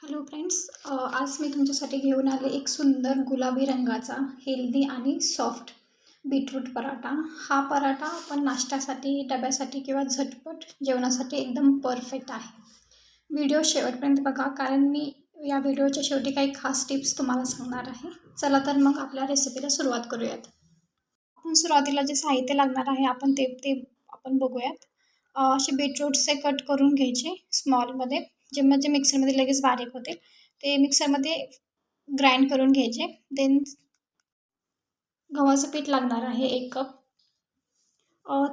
Hello friends, आज मी तुमच्यासाठी घेऊन आले एक सुंदर गुलाबी रंगाचा हेल्दी आणि सॉफ्ट बीटरूट पराठा. हा पराठा आपण नाश्त्यासाठी, डब्यासाठी किंवा झटपट जेवणासाठी एकदम परफेक्ट आहे. व्हिडिओ शेवटपर्यंत बघा, कारण मी या व्हिडिओच्या शेवटी काही खास टिप्स तुम्हाला सांगणार आहे. चला तर मग आपल्या रेसिपीला सुरुवात करूयात. आपण सुरुवातीला जे साहित्य लागणार आहे आपण ते बघूयात. असे बीटरूटचे कट करून घ्यायचे स्मॉलमध्ये, जे म्हणजे मिक्सरमध्ये लगेच बारीक होतील. ते मिक्सरमध्ये ग्राइंड करून घ्यायचे. देन गव्हाचं पीठ लागणार आहे 1 कप.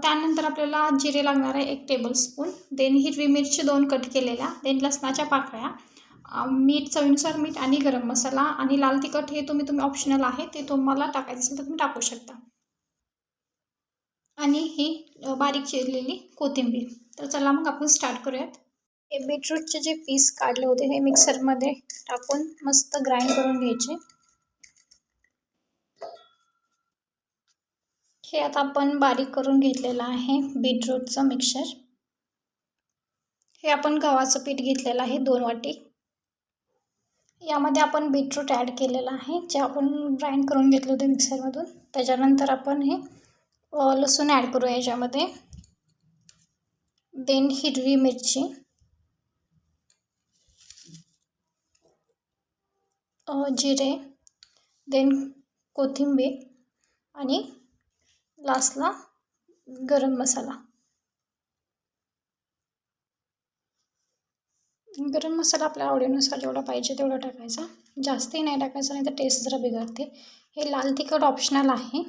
त्यानंतर आपल्याला जिरे लागणार आहे 1 टेबलस्पून. देन हिरवी मिरची 2 कट केलेल्या. देन लसणाच्या पाकळ्या, मीठ चवीनुसार मीठ आणि गरम मसाला आणि लाल तिखट हे तुम्ही ऑप्शनल आहे, ते तुम्हाला टाकायचं असेल तर तुम्ही टाकू शकता. आणि ही बारीक चिरलेली कोथिंबीर. तर चला मग आपण स्टार्ट करूयात. हे बीटरूटचे जे पीस काढले होते हे मिक्सरमध्ये टाकून मस्त ग्राइंड करून घ्यायचे. हे आता आपण बारीक करून घेतलेलं आहे बीटरूटचं मिक्सचर. हे आपण गव्हाचं पीठ घेतलेलं आहे 2 वाटी. यामध्ये आपण बीटरूट ॲड केलेलं आहे, जे आपण ग्राइंड करून घेतलं होतं मिक्सरमधून. त्याच्यानंतर आपण हे लसूण ॲड करूया याच्यामध्ये. देन हिरवी मिरची, जिरे, देन कोथिंबीर आणि लास्टला गरम मसाला. गरम मसाला आपल्या आवडीनुसार जेवढा पाहिजे तेवढा टाकायचा, जास्तही नाही टाकायचा, नाही तर टेस्ट जरा बिघडते. हे लाल तिखट ऑप्शनल आहे,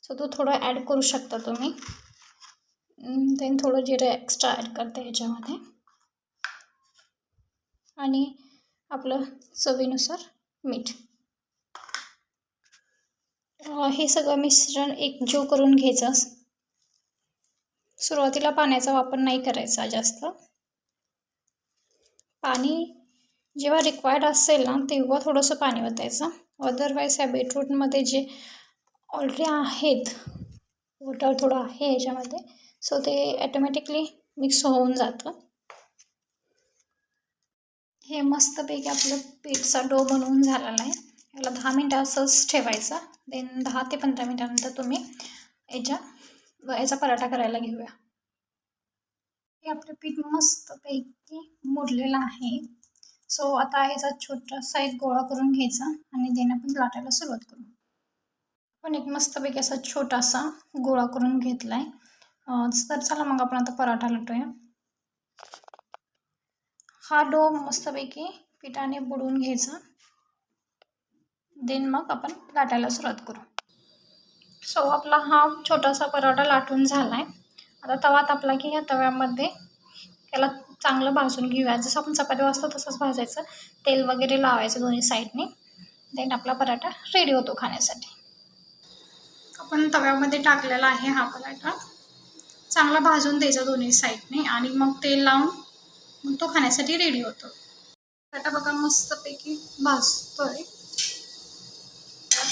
सो तो थोडं ॲड करू शकता तुम्ही. देन थोडं जिरे एक्स्ट्रा ॲड करते ह्याच्यामध्ये आणि आपलं चवीनुसार मीठ. हे सगळं मिश्रण एकजीव करून घ्यायचं. सुरुवातीला पाण्याचा वापर नाही करायचा जास्त. पाणी जेव्हा रिक्वायर्ड असेल ना तेव्हा थोडंसं पाणी ओतायचं. अदरवाईज ह्या बीटरूटमध्ये जे ऑलरेडी आहेत, वॉटर थोडं आहे याच्यामध्ये, सो ते ॲटोमॅटिकली मिक्स होऊन जातं. हे मस्तपैकी आपलं पीठचा डो बनवून झालेला आहे. याला 10 मिनटं असंच ठेवायचं. देन 10 ते 15 मिनटानंतर तुम्ही याचा पराठा करायला घेऊया. हे आपलं पीठ मस्तपैकी मुरलेलं आहे. सो आता याचा छोटासा एक गोळा करून घ्यायचा आणि देन आपण लाटायला सुरुवात करू. आपण एक मस्तपैकी असा छोटासा गोळा करून घेतला आहे. तर चला मग आपण आता पराठा लाटूया. हा डो मस्तपैकी पिठाने बुडवून घ्यायचा. देन मग आपण लाटायला सुरुवात करू. सो आपला हा छोटासा पराठा लाटून झाला आहे. आता तवा तापला की या तव्यामध्ये त्याला चांगलं भाजून घेऊया. जसं आपण चपाती भाजतो तसंच भाजायचं. तेल वगैरे लावायचं दोन्ही साईडने. देन आपला पराठा रेडी होतो खाण्यासाठी. आपण तव्यामध्ये टाकलेला आहे हा पराठा. चांगला भाजून द्यायचा दोन्ही साईडने आणि मग तेल लावून मग तो खाण्यासाठी रेडी होतो. पराठा बघा मस्तपैकी भाजतोय.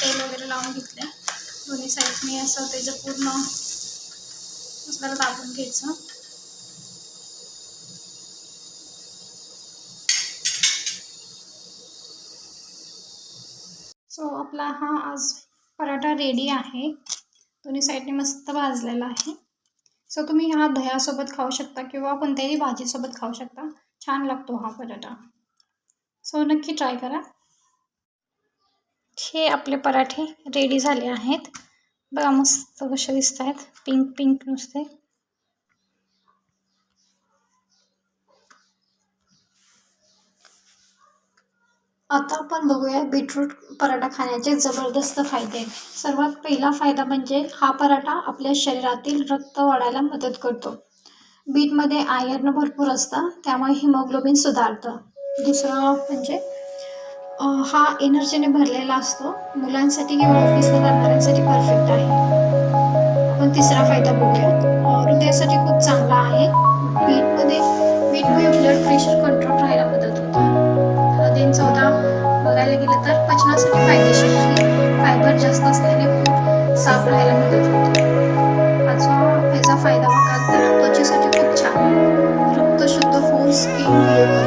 तेल वगैरे लावून घेतले दोन्ही साईडने. असं त्याचं पूर्ण मसाला दाबून घ्यायचं. सो आपला हा आज पराठा रेडी आहे. दोन्ही साईडने मस्त भाजलेला आहे. सो तुम्ही हा दह्यासोबत खाऊ शकता किंवा कोणत्याही भाजीसोबत खाऊ शकता. छान लागतो हा पराठा. सो नक्की ट्राय करा. हे आपले पराठे रेडी झाले आहेत. बघा मस्त कसे दिसत आहेत, पिंक पिंक नुसते. आता आपण बघूया बीटरूट पराठा खाण्याचे जबरदस्त फायदे. सर्वात पहिला फायदा म्हणजे हा पराठा आपल्या शरीरातील रक्त वाढायला मदत करतो. बीटमध्ये आयर्न भरपूर असतं, त्यामुळे हिमोग्लोबिन सुधारतं. दुसरं म्हणजे हा एनर्जीने भरलेला असतो. मुलांसाठी किंवा ऑफिसला जाणाऱ्यांसाठी परफेक्ट आहे. आपण तिसरा फायदा बघूया. हृदयासाठी खूप चांगला आहे. बीटमुळे ब्लड प्रेशर कंट्रोल राहायला मदत होते. देन चौथा बघायला गेलं तर पचनासाठी फायदेशीर आहे. फायबर जास्त असल्याने पोट साफ राहायला मदत होते. पाचवा ह्याचा फायदा बघाल तर त्वचेसाठी खूप छान. रक्त शुद्ध होऊन स्किन ग्लो